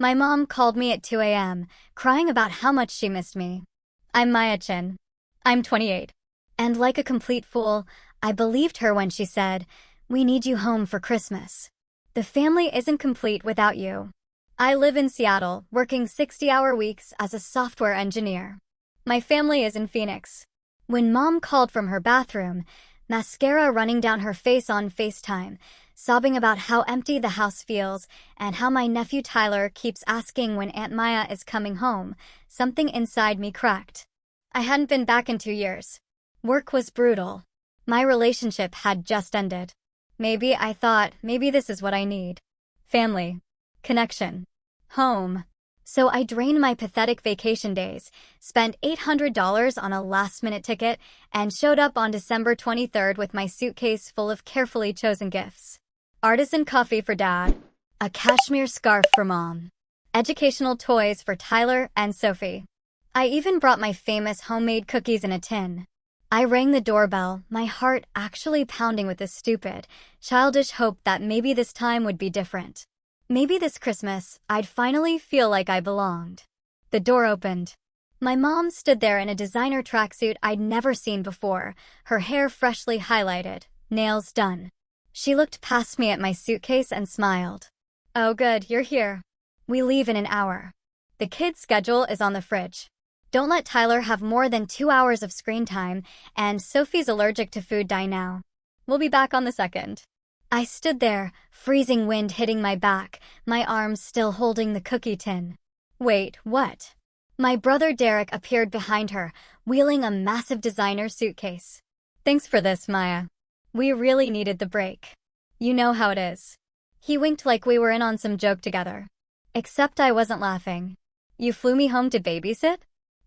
My mom called me at 2 a.m., crying about how much she missed me. I'm Chen. I'm 28. And like a complete fool, I believed her when she said, "We need you home for Christmas. The family isn't complete without you." I live in Seattle, working 60-hour weeks as a software engineer. My family is in Phoenix. When Mom called from her bathroom, mascara running down her face on FaceTime, sobbing about how empty the house feels and how my nephew Tyler keeps asking when Aunt Maya is coming home, something inside me cracked. I hadn't been back in 2 years. Work was brutal. My relationship had just ended. I thought, maybe this is what I need. Family. Connection. Home. So I drained my pathetic vacation days, spent $800 on a last-minute ticket, and showed up on December 23rd with my suitcase full of carefully chosen gifts. Artisan coffee for Dad, a cashmere scarf for Mom, educational toys for Tyler and Sophie. I even brought my famous homemade cookies in a tin. I rang the doorbell, my heart actually pounding with a stupid, childish hope that maybe this time would be different. Maybe this Christmas, I'd finally feel like I belonged. The door opened. My mom stood there in a designer tracksuit I'd never seen before, her hair freshly highlighted, nails done. She looked past me at my suitcase and smiled. "Oh good, you're here. We leave in an hour. The kids' schedule is on the fridge. Don't let Tyler have more than 2 hours of screen time, and Sophie's allergic to food dye now. We'll be back on the 2nd. I stood there, freezing wind hitting my back, my arms still holding the cookie tin. Wait, what? My brother Derek appeared behind her, wheeling a massive designer suitcase. "Thanks for this, Maya. We really needed the break. You know how it is." He winked like we were in on some joke together. Except I wasn't laughing. "You flew me home to babysit?"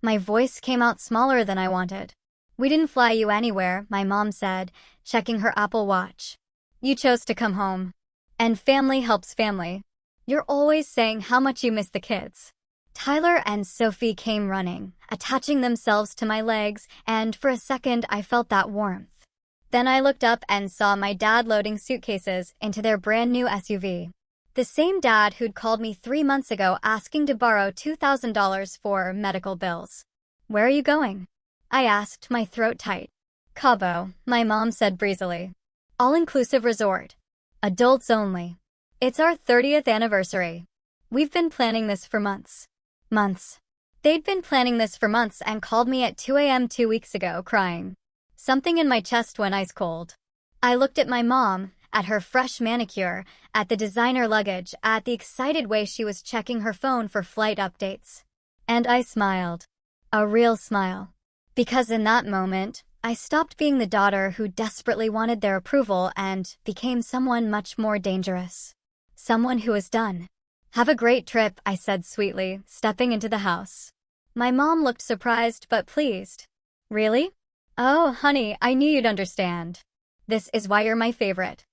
My voice came out smaller than I wanted. "We didn't fly you anywhere," my mom said, checking her Apple Watch. "You chose to come home. And family helps family. You're always saying how much you miss the kids." Tyler and Sophie came running, attaching themselves to my legs, and for a second I felt that warmth. Then I looked up and saw my dad loading suitcases into their brand new SUV. The same dad who'd called me 3 months ago asking to borrow $2,000 for medical bills. "Where are you going?" I asked, my throat tight. "Cabo," my mom said breezily. "All-inclusive resort. Adults only. It's our 30th anniversary. We've been planning this for months." Months. They'd been planning this for months and called me at 2 a.m. 2 weeks ago, crying. Something in my chest went ice cold. I looked at my mom, at her fresh manicure, at the designer luggage, at the excited way she was checking her phone for flight updates. And I smiled. A real smile. Because in that moment, I stopped being the daughter who desperately wanted their approval and became someone much more dangerous. Someone who was done. "Have a great trip," I said sweetly, stepping into the house. My mom looked surprised but pleased. "Really? Oh, honey, I knew you'd understand. This is why you're my favorite."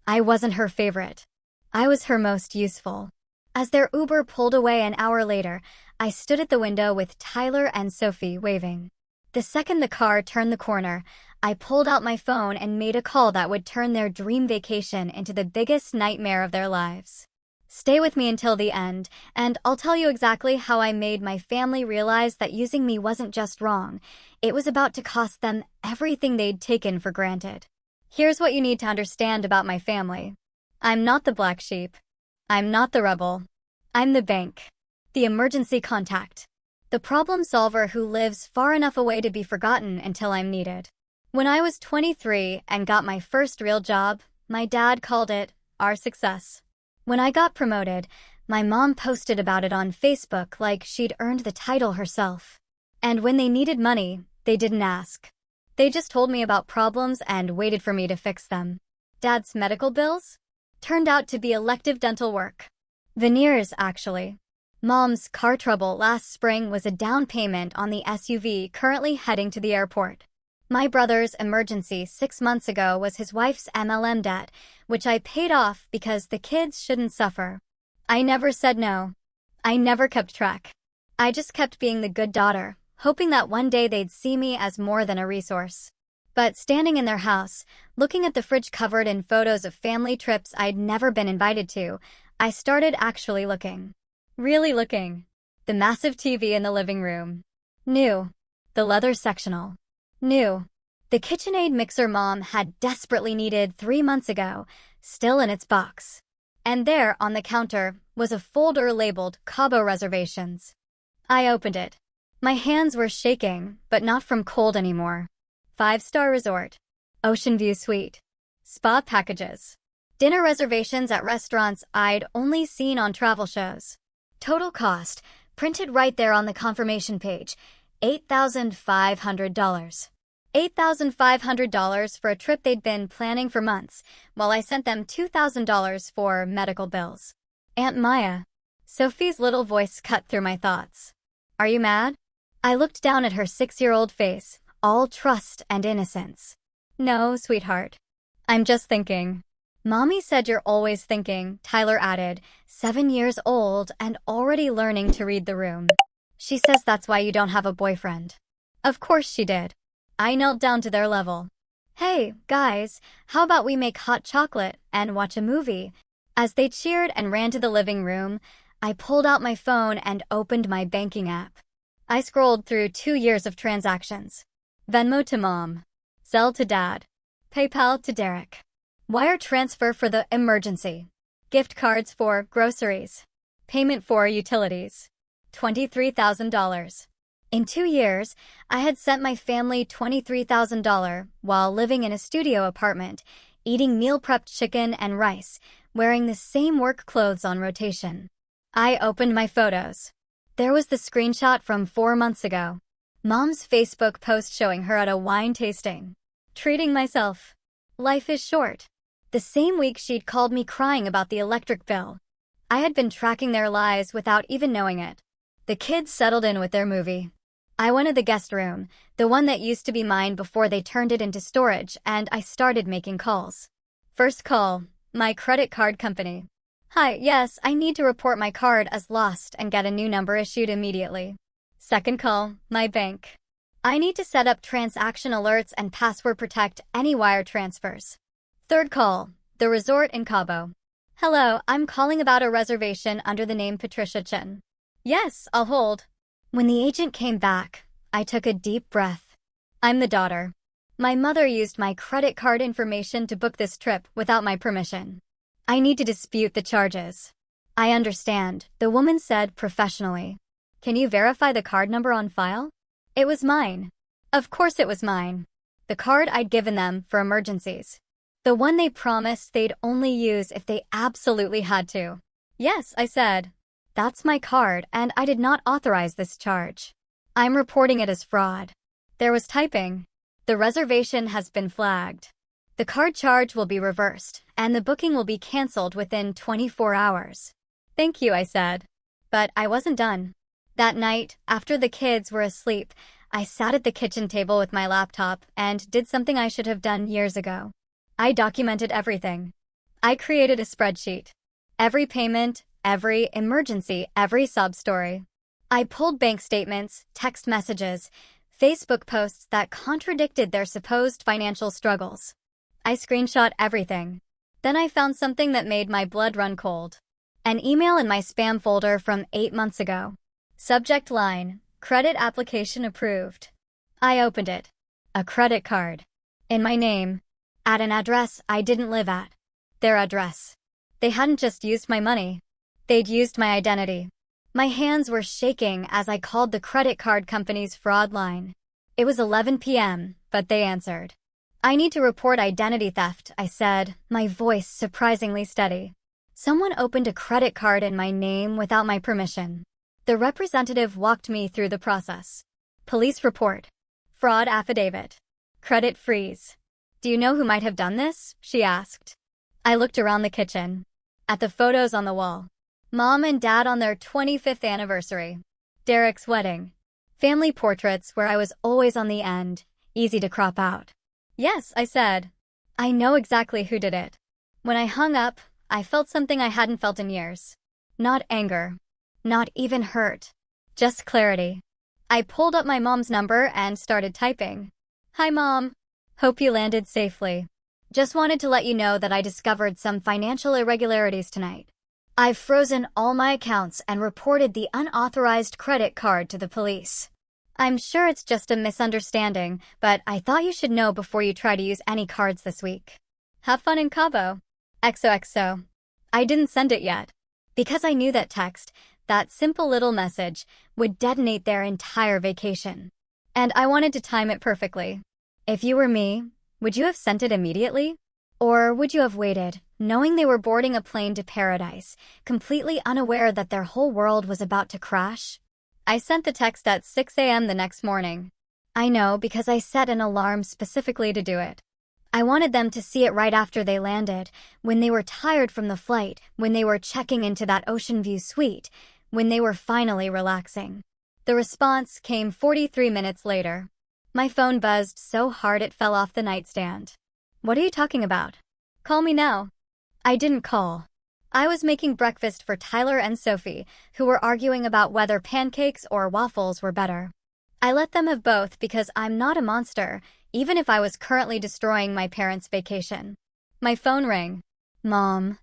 I wasn't her favorite. I was her most useful. As their Uber pulled away an hour later, I stood at the window with Tyler and Sophie waving. The second the car turned the corner, I pulled out my phone and made a call that would turn their dream vacation into the biggest nightmare of their lives. Stay with me until the end, and I'll tell you exactly how I made my family realize that using me wasn't just wrong. It was about to cost them everything they'd taken for granted. Here's what you need to understand about my family. I'm not the black sheep. I'm not the rebel. I'm the bank. The emergency contact. The problem solver who lives far enough away to be forgotten until I'm needed. When I was 23 and got my first real job, my dad called it our success. When I got promoted, my mom posted about it on Facebook like she'd earned the title herself. And when they needed money, they didn't ask. They just told me about problems and waited for me to fix them. Dad's medical bills turned out to be elective dental work. Veneers, actually. Mom's car trouble last spring was a down payment on the SUV currently heading to the airport. My brother's emergency 6 months ago was his wife's MLM debt, which I paid off because the kids shouldn't suffer. I never said no. I never kept track. I just kept being the good daughter, hoping that one day they'd see me as more than a resource. But standing in their house, looking at the fridge covered in photos of family trips I'd never been invited to, I started actually looking. Really looking. The massive TV in the living room. New. The leather sectional. New. The KitchenAid mixer Mom had desperately needed 3 months ago, still in its box. And there, on the counter, was a folder labeled Cabo reservations. I opened it. My hands were shaking, but not from cold anymore. 5-star resort. Ocean view suite. Spa packages. Dinner reservations at restaurants I'd only seen on travel shows. Total cost, printed right there on the confirmation page, $8,500. $8,500 for a trip they'd been planning for months, while I sent them $2,000 for medical bills. Aunt Maya. Sophie's little voice cut through my thoughts. Are you mad? I looked down at her 6-year-old face, all trust and innocence. No, sweetheart. I'm just thinking. Mommy said you're always thinking, Tyler added, 7 years old and already learning to read the room. She says that's why you don't have a boyfriend. Of course she did. I knelt down to their level. Hey, guys, how about we make hot chocolate and watch a movie? As they cheered and ran to the living room, I pulled out my phone and opened my banking app. I scrolled through 2 years of transactions. Venmo to Mom. Zelle to Dad. PayPal to Derek. Wire transfer for the emergency. Gift cards for groceries. Payment for utilities. $23,000. In 2 years, I had sent my family $23,000 while living in a studio apartment, eating meal-prepped chicken and rice, wearing the same work clothes on rotation. I opened my photos. There was the screenshot from 4 months ago. Mom's Facebook post showing her at a wine tasting. Treating myself. Life is short. The same week she'd called me crying about the electric bill. I had been tracking their lives without even knowing it. The kids settled in with their movie. I went to the guest room, the one that used to be mine before they turned it into storage, and I started making calls. First call, my credit card company. Hi, yes, I need to report my card as lost and get a new number issued immediately. Second call, my bank. I need to set up transaction alerts and password protect any wire transfers. Third call, the resort in Cabo. Hello, I'm calling about a reservation under the name Patricia Chen. Yes, I'll hold. When the agent came back, I took a deep breath. I'm the daughter. My mother used my credit card information to book this trip without my permission. I need to dispute the charges. I understand, the woman said professionally. Can you verify the card number on file? It was mine. Of course it was mine. The card I'd given them for emergencies. The one they promised they'd only use if they absolutely had to. Yes, I said. That's my card, and I did not authorize this charge. I'm reporting it as fraud. There was typing. The reservation has been flagged. The card charge will be reversed, and the booking will be canceled within 24 hours. Thank you, I said. But I wasn't done. That night, after the kids were asleep, I sat at the kitchen table with my laptop and did something I should have done years ago. I documented everything. I created a spreadsheet. Every payment, every emergency, every sob story. I pulled bank statements, text messages, Facebook posts that contradicted their supposed financial struggles. I screenshot everything. Then I found something that made my blood run cold. An email in my spam folder from 8 months ago. Subject line, credit application approved. I opened it. A credit card. In my name. At an address I didn't live at. Their address. They hadn't just used my money. They'd used my identity. My hands were shaking as I called the credit card company's fraud line. It was 11 p.m., but they answered. I need to report identity theft, I said, my voice surprisingly steady. Someone opened a credit card in my name without my permission. The representative walked me through the process. Police report. Fraud affidavit. Credit freeze. Do you know who might have done this? She asked. I looked around the kitchen. At the photos on the wall. Mom and Dad on their 25th anniversary. Derek's wedding. Family portraits where I was always on the end, easy to crop out. Yes, I said. I know exactly who did it. When I hung up, I felt something I hadn't felt in years. Not anger. Not even hurt. Just clarity. I pulled up my mom's number and started typing. Hi, Mom. Hope you landed safely. Just wanted to let you know that I discovered some financial irregularities tonight. I've frozen all my accounts and reported the unauthorized credit card to the police. I'm sure it's just a misunderstanding, but I thought you should know before you try to use any cards this week. Have fun in Cabo. XOXO. I didn't send it yet. Because I knew that text, that simple little message, would detonate their entire vacation. And I wanted to time it perfectly. If you were me, would you have sent it immediately? Or would you have waited, knowing they were boarding a plane to paradise, completely unaware that their whole world was about to crash? I sent the text at 6 a.m. the next morning. I know because I set an alarm specifically to do it. I wanted them to see it right after they landed, when they were tired from the flight, when they were checking into that ocean view suite, when they were finally relaxing. The response came 43 minutes later. My phone buzzed so hard it fell off the nightstand. What are you talking about? Call me now. I didn't call. I was making breakfast for Tyler and Sophie, who were arguing about whether pancakes or waffles were better. I let them have both because I'm not a monster, even if I was currently destroying my parents' vacation. My phone rang. Mom.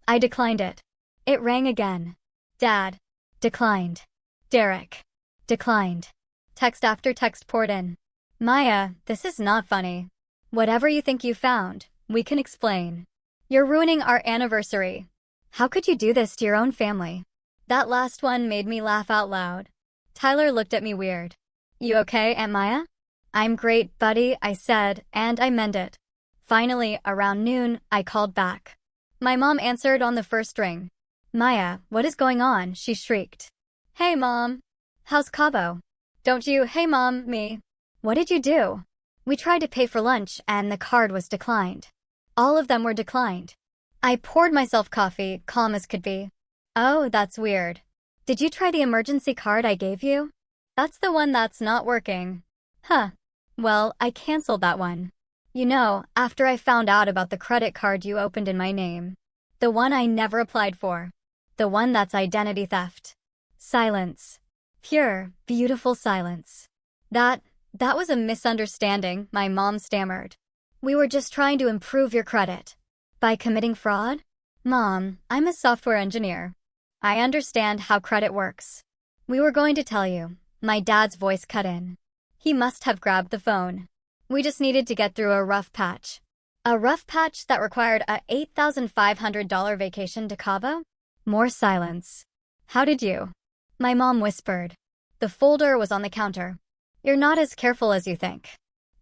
I declined it. It rang again. Dad. Declined. Derek. Declined. Text after text poured in. Maya, this is not funny. Whatever you think you found, we can explain. You're ruining our anniversary. How could you do this to your own family? That last one made me laugh out loud. Tyler looked at me weird. You okay, Aunt Maya? I'm great, buddy, I said, and I meant it. Finally, around noon, I called back. My mom answered on the first ring. Maya, what is going on? She shrieked. Hey, Mom. How's Cabo? Don't you, hey, Mom, me. What did you do? We tried to pay for lunch, and the card was declined. All of them were declined. I poured myself coffee, calm as could be. Oh, that's weird. Did you try the emergency card I gave you? That's the one that's not working. Huh. Well, I canceled that one. You know, after I found out about the credit card you opened in my name. The one I never applied for. The one that's identity theft. Silence. Pure, beautiful silence. That was a misunderstanding, my mom stammered. We were just trying to improve your credit. By committing fraud? Mom, I'm a software engineer. I understand how credit works. We were going to tell you. My dad's voice cut in. He must have grabbed the phone. We just needed to get through a rough patch. A rough patch that required a $8,500 vacation to Cabo? More silence. How did you? My mom whispered. The folder was on the counter. You're not as careful as you think.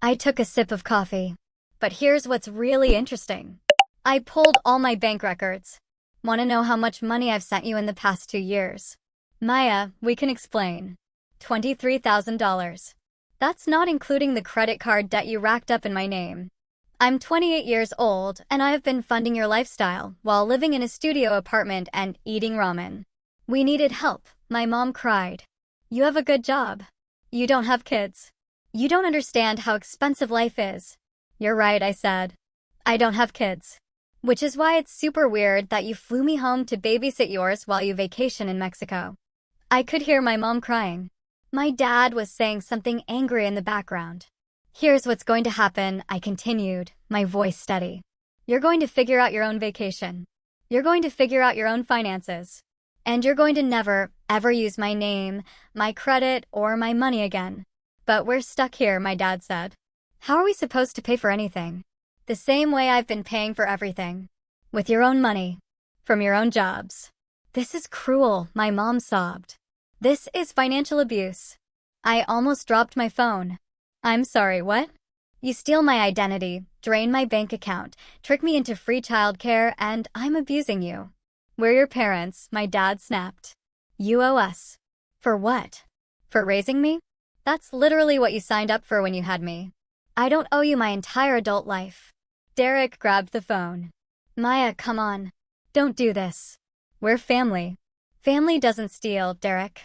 I took a sip of coffee. But here's what's really interesting. I pulled all my bank records. Want to know how much money I've sent you in the past 2 years? Maya, we can explain. $23,000. That's not including the credit card debt you racked up in my name. I'm 28 years old, and I have been funding your lifestyle while living in a studio apartment and eating ramen. We needed help, my mom cried. You have a good job. You don't have kids. You don't understand how expensive life is. You're right, I said. I don't have kids. Which is why it's super weird that you flew me home to babysit yours while you vacation in Mexico. I could hear my mom crying. My dad was saying something angry in the background. Here's what's going to happen, I continued, my voice steady. You're going to figure out your own vacation. You're going to figure out your own finances. And you're going to never, ever use my name, my credit, or my money again. But we're stuck here, my dad said. How are we supposed to pay for anything? The same way I've been paying for everything. With your own money. From your own jobs. This is cruel, my mom sobbed. This is financial abuse. I almost dropped my phone. I'm sorry, what? You steal my identity, drain my bank account, trick me into free childcare, and I'm abusing you. We're your parents, my dad snapped. You owe us. For what? For raising me? That's literally what you signed up for when you had me. I don't owe you my entire adult life. Derek grabbed the phone. Maya, come on. Don't do this. We're family. Family doesn't steal, Derek.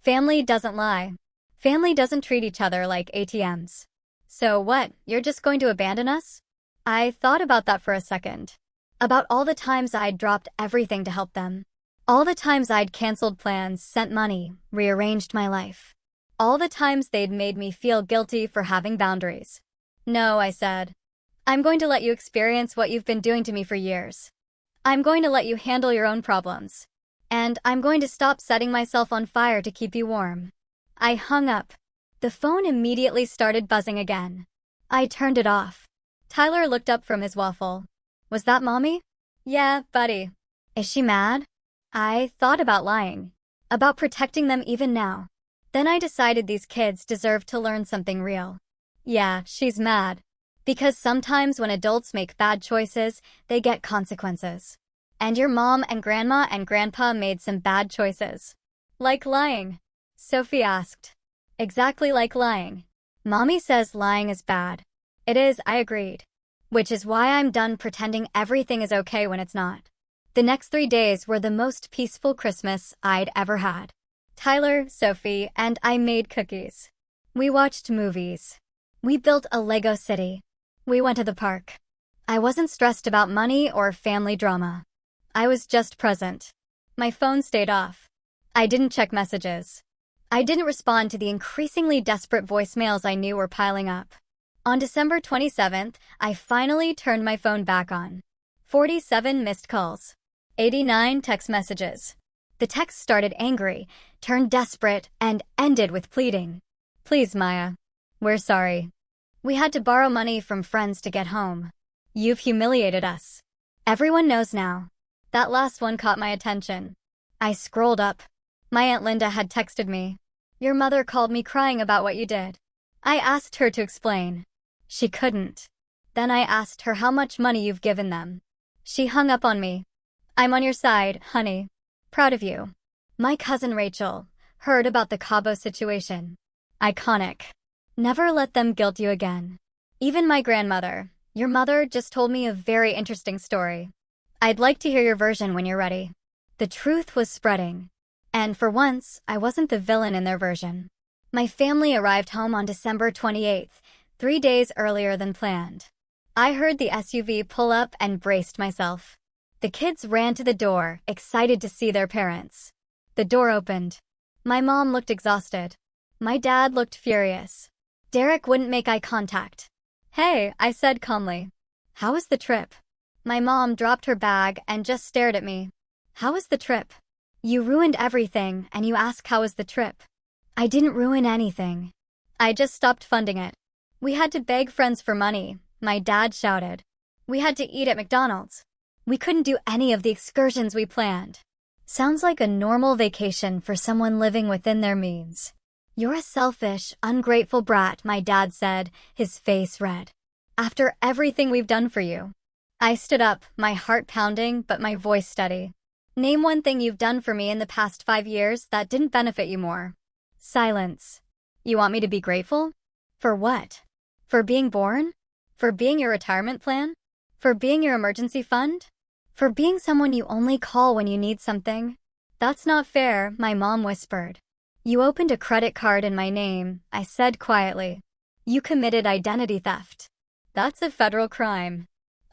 Family doesn't lie. Family doesn't treat each other like ATMs. So what, you're just going to abandon us? I thought about that for a second. About all the times I'd dropped everything to help them. All the times I'd canceled plans, sent money, rearranged my life. All the times they'd made me feel guilty for having boundaries. No, I said. I'm going to let you experience what you've been doing to me for years. I'm going to let you handle your own problems. And I'm going to stop setting myself on fire to keep you warm. I hung up. The phone immediately started buzzing again. I turned it off. Tyler looked up from his waffle. Was that Mommy? Yeah, buddy. Is she mad? I thought about lying. About protecting them even now. Then I decided these kids deserve to learn something real. Yeah, she's mad. Because sometimes when adults make bad choices, they get consequences. And your mom and grandma and grandpa made some bad choices. Like lying? Sophie asked. Exactly like lying. Mommy says lying is bad. It is, I agreed. Which is why I'm done pretending everything is okay when it's not. The next 3 days were the most peaceful Christmas I'd ever had. Tyler, Sophie, and I made cookies. We watched movies. We built a Lego city. We went to the park. I wasn't stressed about money or family drama. I was just present. My phone stayed off. I didn't check messages. I didn't respond to the increasingly desperate voicemails I knew were piling up. On December 27th, I finally turned my phone back on. 47 missed calls. 89 text messages. The text started angry, turned desperate, and ended with pleading. Please, Maya. We're sorry. We had to borrow money from friends to get home. You've humiliated us. Everyone knows now. That last one caught my attention. I scrolled up. My Aunt Linda had texted me. Your mother called me crying about what you did. I asked her to explain. She couldn't. Then I asked her how much money you've given them. She hung up on me. I'm on your side, honey. Proud of you. My cousin Rachel heard about the Cabo situation. Iconic. Never let them guilt you again. Even my grandmother, your mother, just told me a very interesting story. I'd like to hear your version when you're ready. The truth was spreading. And for once, I wasn't the villain in their version. My family arrived home on December 28th, 3 days earlier than planned. I heard the SUV pull up and braced myself. The kids ran to the door, excited to see their parents. The door opened. My mom looked exhausted. My dad looked furious. Derek wouldn't make eye contact. Hey, I said calmly. How was the trip? My mom dropped her bag and just stared at me. How was the trip? You ruined everything, and you ask how was the trip. I didn't ruin anything. I just stopped funding it. We had to beg friends for money, my dad shouted. We had to eat at McDonald's. We couldn't do any of the excursions we planned. Sounds like a normal vacation for someone living within their means. You're a selfish, ungrateful brat, my dad said, his face red. After everything we've done for you. I stood up, my heart pounding, but my voice steady. Name one thing you've done for me in the past 5 years that didn't benefit you more. Silence. You want me to be grateful? For what? For being born? For being your retirement plan? For being your emergency fund? For being someone you only call when you need something? That's not fair, my mom whispered. You opened a credit card in my name, I said quietly. You committed identity theft. That's a federal crime.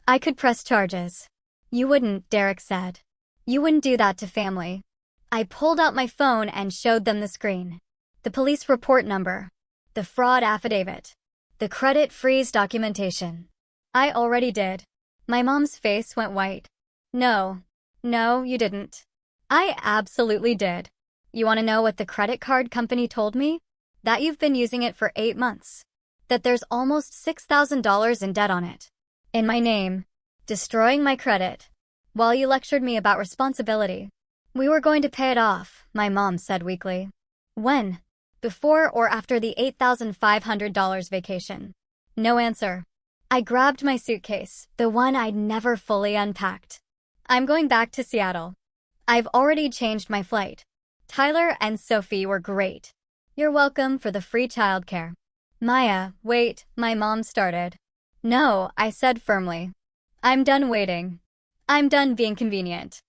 I could press charges. You wouldn't, Derek said. You wouldn't do that to family. I pulled out my phone and showed them the screen. The police report number. The fraud affidavit. The credit freeze documentation. I already did. My mom's face went white. No, you didn't. I absolutely did. You want to know what the credit card company told me? That you've been using it for 8 months. That there's almost $6,000 in debt on it. In my name. Destroying my credit. While you lectured me about responsibility. We were going to pay it off, my mom said weakly. When? Before or after the $8,500 vacation? No answer. I grabbed my suitcase, the one I'd never fully unpacked. I'm going back to Seattle. I've already changed my flight. Tyler and Sophie were great. You're welcome for the free childcare. Maya, wait, my mom started. No, I said firmly. I'm done waiting. I'm done being convenient.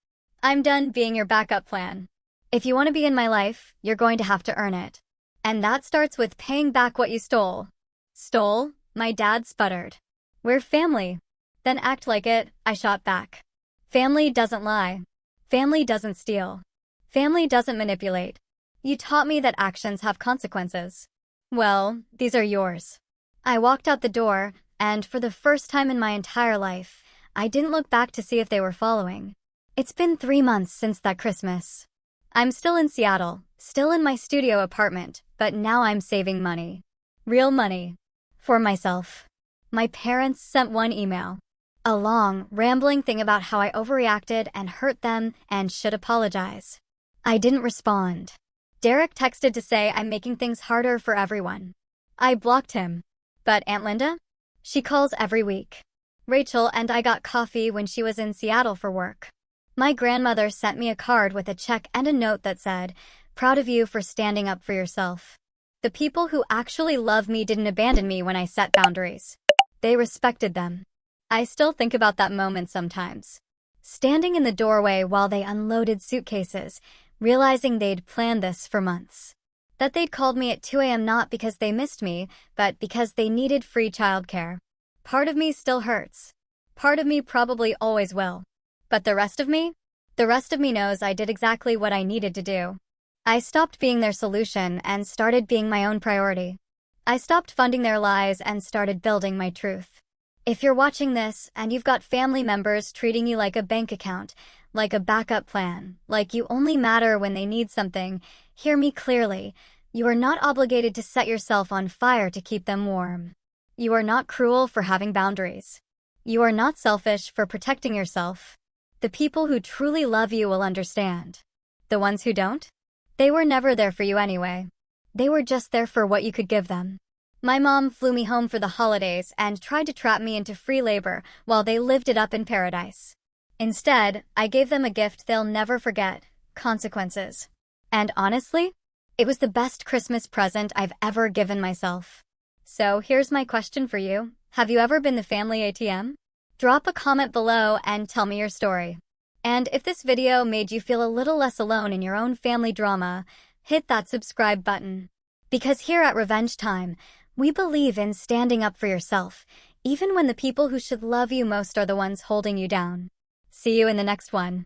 I'm done being your backup plan. If you want to be in my life, you're going to have to earn it. And that starts with paying back what you stole. Stole? My dad sputtered. We're family. Then act like it, I shot back. Family doesn't lie. Family doesn't steal. Family doesn't manipulate. You taught me that actions have consequences. Well, these are yours. I walked out the door, and for the first time in my entire life, I didn't look back to see if they were following. It's been 3 months since that Christmas. I'm still in Seattle, still in my studio apartment, but now I'm saving money. Real money. For myself. My parents sent one email. A long, rambling thing about how I overreacted and hurt them and should apologize. I didn't respond. Derek texted to say I'm making things harder for everyone. I blocked him. But Aunt Linda? She calls every week. Rachel and I got coffee when she was in Seattle for work. My grandmother sent me a card with a check and a note that said, "Proud of you for standing up for yourself." The people who actually love me didn't abandon me when I set boundaries. They respected them. I still think about that moment sometimes. Standing in the doorway while they unloaded suitcases, realizing they'd planned this for months. That they'd called me at 2 a.m. not because they missed me, but because they needed free childcare. Part of me still hurts. Part of me probably always will. But the rest of me? The rest of me knows I did exactly what I needed to do. I stopped being their solution and started being my own priority. I stopped funding their lies and started building my truth. If you're watching this and you've got family members treating you like a bank account, like a backup plan, like you only matter when they need something, hear me clearly. You are not obligated to set yourself on fire to keep them warm. You are not cruel for having boundaries. You are not selfish for protecting yourself. The people who truly love you will understand. The ones who don't? They were never there for you anyway. They were just there for what you could give them. My mom flew me home for the holidays and tried to trap me into free labor while they lived it up in paradise. Instead, I gave them a gift they'll never forget: consequences. And honestly, it was the best Christmas present I've ever given myself. So here's my question for you. Have you ever been the family ATM? Drop a comment below and tell me your story. And if this video made you feel a little less alone in your own family drama, hit that subscribe button. Because here at Revenge Time, we believe in standing up for yourself, even when the people who should love you most are the ones holding you down. See you in the next one.